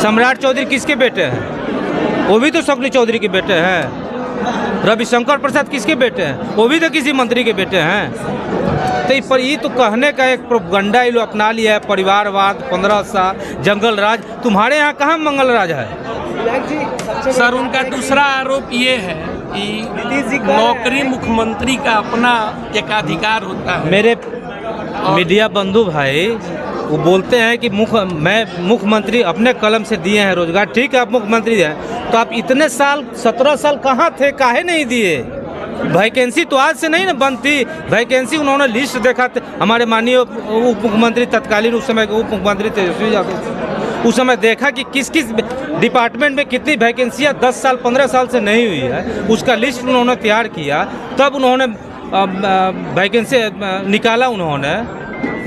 सम्राट चौधरी किसके बेटे हैं? वो भी तो शकुनी चौधरी के बेटे हैं। रविशंकर प्रसाद किसके बेटे हैं? वो भी तो किसी मंत्री के बेटे हैं। तो पर ये तो कहने का एक प्रोपगंडा ये लोग अपना लिया है, परिवारवाद, 15 साल जंगल राज। तुम्हारे यहाँ कहाँ मंगल राज है? सर, उनका दूसरा आरोप ये है कि नौकरी मुख्यमंत्री का अपना एकाधिकार होता है। मेरे मीडिया बंधु भाई वो बोलते हैं कि मैं मुख्यमंत्री अपने कलम से दिए हैं रोजगार। ठीक है, आप मुख्यमंत्री हैं, तो आप इतने साल 17 साल कहाँ थे, काहे नहीं दिए? वैकेंसी तो आज से नहीं ना बनती। वैकेंसी उन्होंने लिस्ट देखा थे, हमारे माननीय उप मुख्यमंत्री तत्कालीन उस समय के उप मुख्यमंत्री तेजस्वी यादव, उस समय देखा कि किस किस डिपार्टमेंट में कितनी वैकेंसियाँ 10 साल 15 साल से नहीं हुई है, उसका लिस्ट उन्होंने तैयार किया। तब उन्होंने वैकेंसी निकाला उन्होंने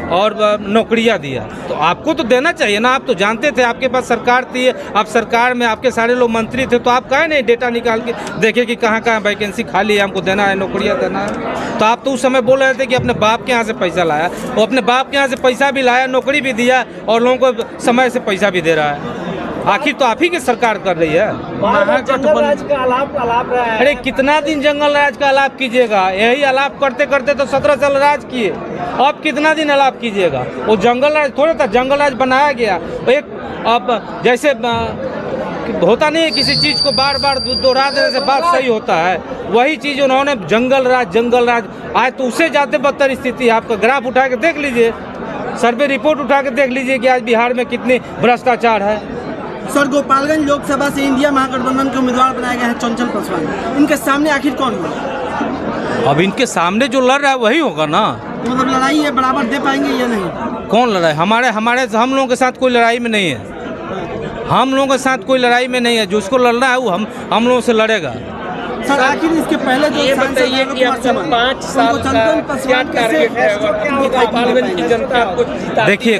और नौकरियां दिया। तो आपको तो देना चाहिए ना। आप तो जानते थे, आपके पास सरकार थी, आप सरकार में आपके सारे लोग मंत्री थे, तो आप काहे नहीं डेटा निकाल के देखे कि कहाँ कहाँ वैकेंसी खाली है, हमको देना है, नौकरियां देना है। तो आप तो उस समय बोल रहे थे कि अपने बाप के यहाँ से पैसा लाया, वो अपने बाप के यहाँ से पैसा भी लाया, नौकरी भी दिया और लोगों को समय से पैसा भी दे रहा है। आखिर तो आप ही की सरकार कर रही है। जंगल राज का आलाप रहा है। अरे कितना दिन जंगल राज का आलाप कीजिएगा? यही आलाप करते करते तो 17 साल राज किए, अब कितना दिन आलाप कीजिएगा? वो जंगल राज थोड़ा था, जंगल राज बनाया गया एक। अब जैसे होता नहीं है, किसी चीज़ को बार बार दोहरा देने से बात सही होता है, वही चीज़ उन्होंने जंगल राज आए तो उससे ज़्यादा बदतर स्थिति है। आपका ग्राफ उठा के देख लीजिए, सर्वे रिपोर्ट उठा के देख लीजिए कि आज बिहार में कितनी भ्रष्टाचार है। सर, गोपालगंज लोकसभा से इंडिया महागठबंधन के उम्मीदवार बनाए गए हैं चंचल पासवान, इनके सामने आखिर कौन होगा? अब इनके सामने जो लड़ रहा है वही होगा ना। मतलब लड़ाई है, बराबर दे पाएंगे या नहीं? कौन लड़ाई? हम लोगों के साथ कोई लड़ाई में नहीं है। हम लोगों के साथ कोई लड़ाई में नहीं है। जो उसको लड़ना है वो हम लोगों से लड़ेगा। सर, आखिर इसके पहले जो ये बताइए कि आपको 5 साल का क्या टारगेट है गोपालगंज की जनता आपको जिताती है? देखिए,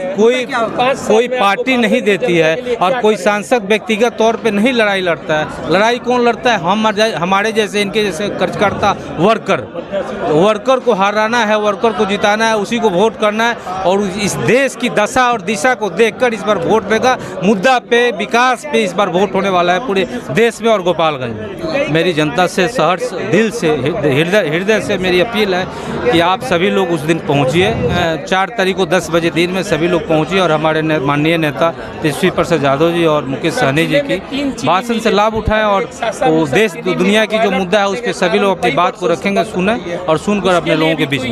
कोई पार्टी नहीं देती है और कोई सांसद व्यक्तिगत तौर पे नहीं लड़ाई लड़ता है। लड़ाई कौन लड़ता है? हमारे जैसे, इनके जैसे कार्यकर्ता, वर्कर को हराना है, वर्कर को जिताना है, उसी को वोट करना है। और इस देश की दशा और दिशा को देखकर इस बार वोट देगा। मुद्दा पे, विकास पे इस बार वोट होने वाला है पूरे देश में और गोपालगंज में। मेरी जनता से सहर्ष दिल से, हृदय से मेरी अपील है कि आप सभी लोग उस दिन पहुंचिए। 4 तारीख को 10 बजे दिन में सभी लोग पहुंचिए और हमारे माननीय नेता तेजस्वी प्रसाद यादव जी और मुकेश सहनी जी की भाषण से लाभ उठाएं और वो देश दुनिया की जो मुद्दा है उस पर सभी लोग अपनी बात को रखेंगे, सुने और सुनकर अपने लोगों के बीच में।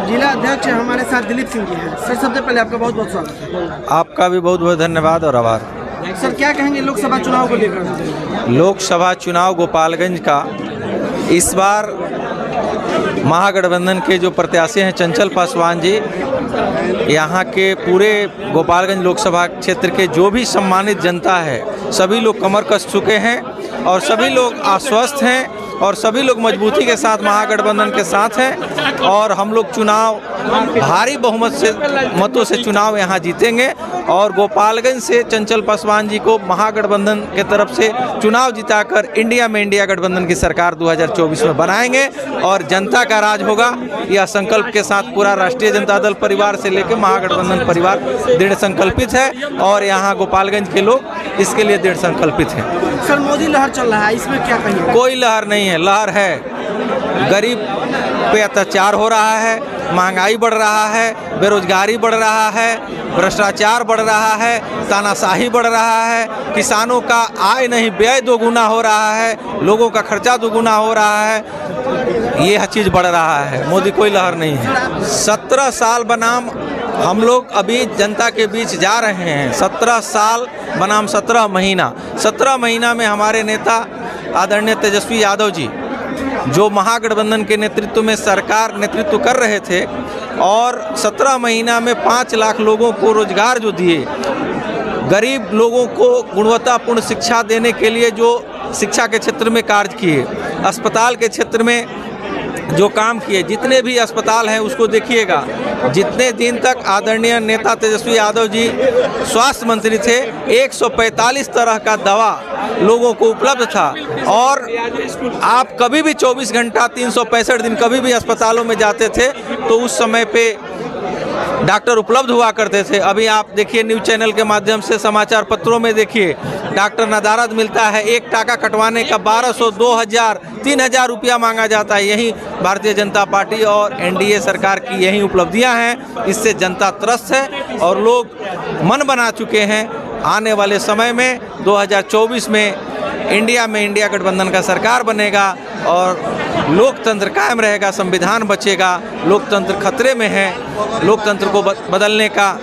जिला अध्यक्ष हमारे साथ दिलीप सिंह जी हैं। सर, सबसे पहले आपका बहुत बहुत स्वागत है। आपका भी बहुत बहुत धन्यवाद और आभार। सर, क्या कहेंगे लोकसभा चुनाव को लेकर? लोकसभा चुनाव गोपालगंज का इस बार महागठबंधन के जो प्रत्याशी हैं चंचल पासवान जी, यहाँ के पूरे गोपालगंज लोकसभा क्षेत्र के जो भी सम्मानित जनता है, सभी लोग कमर कस चुके हैं और सभी लोग आश्वस्त हैं और सभी लोग मजबूती के साथ महागठबंधन के साथ हैं। और हम लोग चुनाव भारी बहुमत से मतों से चुनाव यहाँ जीतेंगे और गोपालगंज से चंचल पासवान जी को महागठबंधन के तरफ से चुनाव जिताकर इंडिया में इंडिया गठबंधन की सरकार 2024 में बनाएंगे और जनता का राज होगा। यह संकल्प के साथ पूरा राष्ट्रीय जनता दल परिवार से लेकर महागठबंधन परिवार दृढ़ संकल्पित है और यहाँ गोपालगंज के लोग इसके लिए दृढ़ संकल्पित हैं। सर, मोदी लहर चल रहा है, इसमें क्या कहिए? कोई लहर नहीं है, लहर है। गरीब पे अत्याचार हो रहा है, महंगाई बढ़ रहा है, बेरोजगारी बढ़ रहा है, भ्रष्टाचार बढ़ रहा है, तानाशाही बढ़ रहा है, किसानों का आय नहीं व्यय दोगुना हो रहा है, लोगों का खर्चा दोगुना हो रहा है, ये चीज़ बढ़ रहा है। मोदी कोई लहर नहीं है। 17 साल बनाम हम लोग अभी जनता के बीच जा रहे हैं। 17 साल बनाम 17 महीना। 17 महीना में हमारे नेता आदरणीय तेजस्वी यादव जी जो महागठबंधन के नेतृत्व में सरकार नेतृत्व कर रहे थे और 17 महीना में 5 लाख लोगों को रोजगार जो दिए, गरीब लोगों को गुणवत्तापूर्ण शिक्षा देने के लिए जो शिक्षा के क्षेत्र में कार्य किए, अस्पताल के क्षेत्र में जो काम किए, जितने भी अस्पताल हैं उसको देखिएगा। जितने दिन तक आदरणीय नेता तेजस्वी यादव जी स्वास्थ्य मंत्री थे, 145 तरह का दवा लोगों को उपलब्ध था और आप कभी भी 24 घंटा 365 दिन कभी भी अस्पतालों में जाते थे तो उस समय पे डॉक्टर उपलब्ध हुआ करते थे। अभी आप देखिए न्यूज़ चैनल के माध्यम से, समाचार पत्रों में देखिए, डॉक्टर नदारद मिलता है, एक टाका कटवाने का 1200, 2000, 3000 रुपया मांगा जाता है। यही भारतीय जनता पार्टी और एनडीए सरकार की यही उपलब्धियां हैं। इससे जनता त्रस्त है और लोग मन बना चुके हैं आने वाले समय में 2024 में इंडिया गठबंधन का सरकार बनेगा और लोकतंत्र कायम रहेगा, संविधान बचेगा। लोकतंत्र खतरे में है। लोकतंत्र को बदलने का,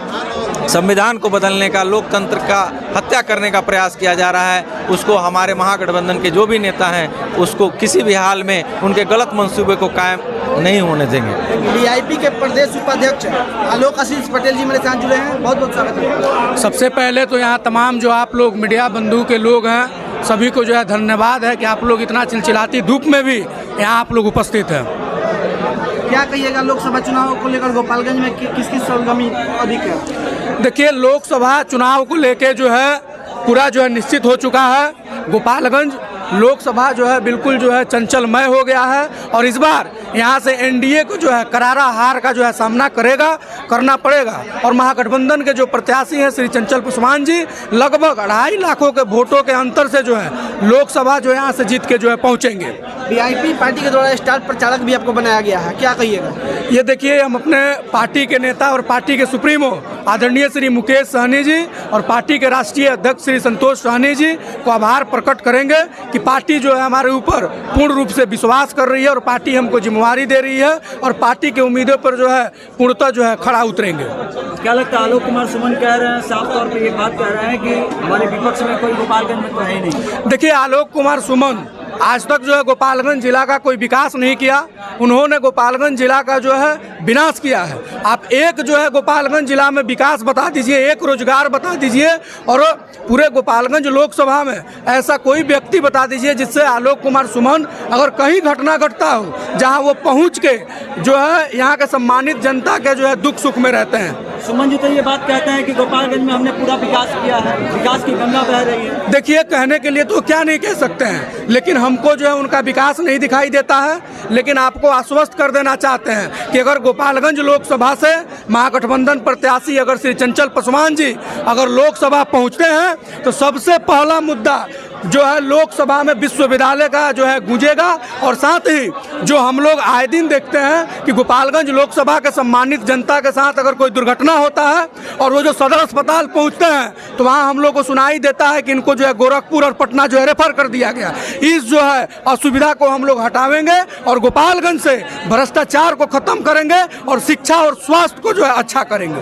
संविधान को बदलने का, लोकतंत्र का हत्या करने का प्रयास किया जा रहा है। उसको हमारे महागठबंधन के जो भी नेता हैं उसको किसी भी हाल में उनके गलत मंसूबे को कायम नहीं होने देंगे। वीआईपी के प्रदेश उपाध्यक्ष आलोक आशीष पटेल जी मेरे साथ जुड़े हैं, बहुत बहुत स्वागत है। सबसे पहले तो यहाँ तमाम जो आप लोग मीडिया बंधु के लोग हैं सभी को जो है धन्यवाद है कि आप लोग इतना चिलचिलाती धूप में भी यहाँ आप लोग उपस्थित हैं। क्या कहिएगा लोकसभा चुनाव को लेकर गोपालगंज में किसकी सरगर्मी अधिक है? देखिए, लोकसभा चुनाव को लेके जो है पूरा जो है निश्चित हो चुका है। गोपालगंज लोकसभा जो है बिल्कुल जो है चंचलमय हो गया है और इस बार यहाँ से एनडीए को जो है करारा हार का जो है सामना करना पड़ेगा। और महागठबंधन के जो प्रत्याशी हैं श्री चंचल पासवान जी लगभग 2.5 लाखों के वोटों के अंतर से जो है लोकसभा जो यहाँ से जीत के जो है पहुँचेंगे। वीआईपी पार्टी के द्वारा स्टार प्रचारक भी आपको बनाया गया है, क्या कहिएगा? ये देखिए, हम अपने पार्टी के नेता और पार्टी के सुप्रीमो आदरणीय श्री मुकेश सहनी जी और पार्टी के राष्ट्रीय अध्यक्ष श्री संतोष सहनी जी को आभार प्रकट करेंगे कि पार्टी जो है हमारे ऊपर पूर्ण रूप से विश्वास कर रही है और पार्टी हमको जिम्मेवारी दे रही है और पार्टी के उम्मीदों पर जो है पूर्णतः जो है खड़ा उतरेंगे। क्या लगता है? आलोक कुमार सुमन कह रहे हैं, साफ तौर पे ये बात कह रहे हैं कि हमारे विपक्ष में कोई गोपालगंज में तो है ही नहीं। देखिए, आलोक कुमार सुमन आज तक जो है गोपालगंज जिला का कोई विकास नहीं किया। उन्होंने गोपालगंज जिला का जो है विनाश किया है। आप एक जो है गोपालगंज जिला में विकास बता दीजिए, एक रोजगार बता दीजिए और पूरे गोपालगंज लोकसभा में ऐसा कोई व्यक्ति बता दीजिए जिससे आलोक कुमार सुमन अगर कहीं घटना घटता हो जहां वो पहुंच के जो है यहाँ के सम्मानित जनता के जो है दुख सुख में रहते हैं। सुमन जी तो ये बात कहते हैं कि गोपालगंज में हमने पूरा विकास किया है, विकास की गंगा बह रही है। देखिए, कहने के लिए तो क्या नहीं कह सकते हैं, लेकिन हमको जो है उनका विकास नहीं दिखाई देता है। लेकिन आपको आश्वस्त कर देना चाहते हैं कि अगर गोपालगंज लोकसभा से महागठबंधन प्रत्याशी अगर श्री चंचल पासवान जी अगर लोकसभा पहुंचते हैं तो सबसे पहला मुद्दा जो है लोकसभा में विश्वविद्यालय का जो है गूंजेगा। और साथ ही जो हम लोग आए दिन देखते हैं कि गोपालगंज लोकसभा के सम्मानित जनता के साथ अगर कोई दुर्घटना होता है और वो जो सदर अस्पताल पहुंचते हैं तो वहाँ हम लोग को सुनाई देता है कि इनको जो है गोरखपुर और पटना जो है रेफर कर दिया गया। इस जो है असुविधा को हम लोग हटावेंगे और गोपालगंज से भ्रष्टाचार को खत्म करेंगे और शिक्षा और स्वास्थ्य को जो है अच्छा करेंगे।